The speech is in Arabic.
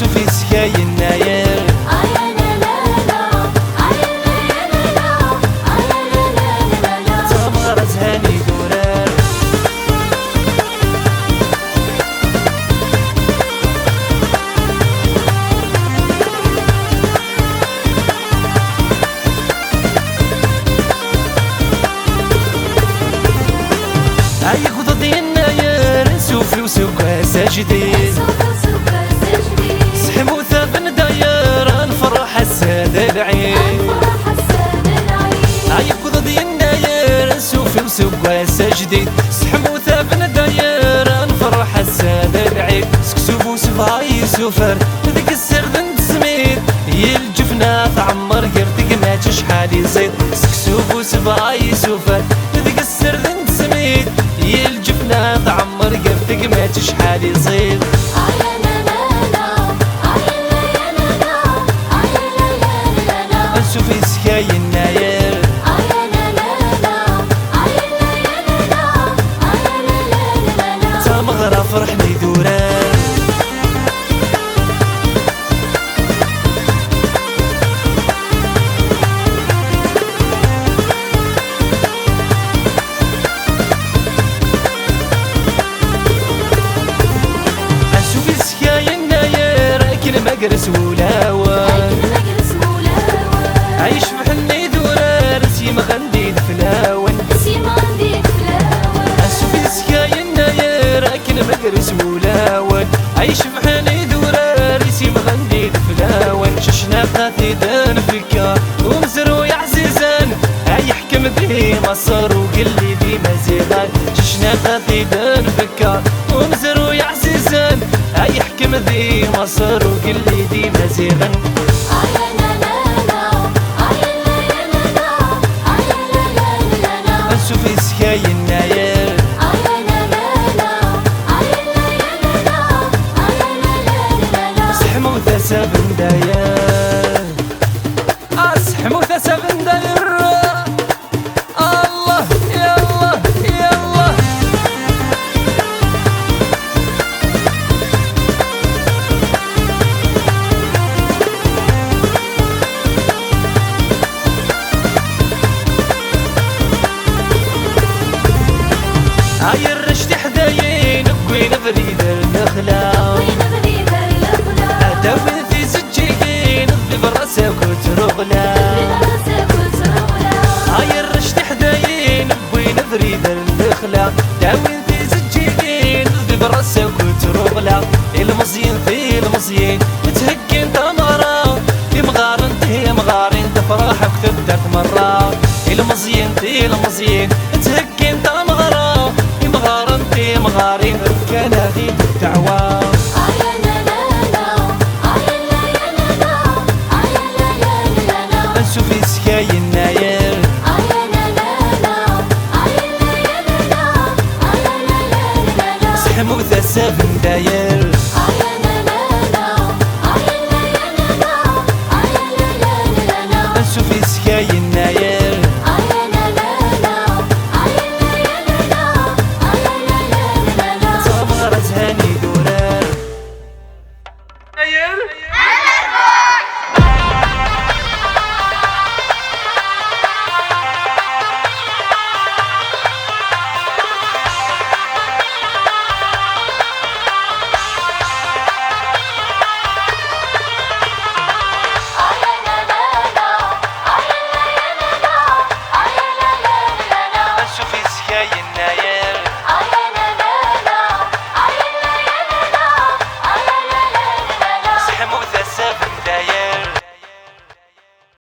نشوفي سكاي الناير تمغرة هاني دورار هاي خذ الناير نشوفي وسوق ساجدي سحمو ثابن داير نفرح الساد العين هاي خذ الناير نشوفي وسوق ساجدي سحمو ثابن داير نفرح الساد العين سكسوبو سفاي سوفر ذيك السر بنت سميد يلجفنا تعمر قرتك ما شحال يزيد سكسوبو سفاي سوفر ذيك السر بنت سميد يلجفنا تعمر قرتك ما شحال يزيد نشوفي سكاي الناير تمغرة فرحني دوران نشوفي سكاي الناير كل مقرس ولاوان عيش بحني دورار سيما غندي فلاون نشوفي سكاي الناير كل مقرس ولاون عيش بحني دورار سيما غندي فلاون ششنا قاتي دان فكا ومزرو يا عزيزان هاي حكم ذي مصر وقلي ذي مزيغان ششنا قاتي دان فكا ومزرو يا عزيزان هاي حكم ذي مصر وقلي ذي مزيغان نشوفي سكاي الناير سحمو ثسابن داير سحمو ثسابن داير الله يلا يلا هاي الرشد حداين بوين بريد النخلة أدوين في سجيين في براسك وترغلا هاي الرشد حداين بوين بريد النخلة داوين في سجيين في براسك وترغلا المزين في المزين تهكين تمغرة يمغارن يمغارن تفرحك تبدأ مرة المزين في المزين تهكين تمغرة مغارين كان هذه الدعوة نشوفي سكاي الناير سحمو ثسابن داير نشوفي سكاي الناير هاني دوران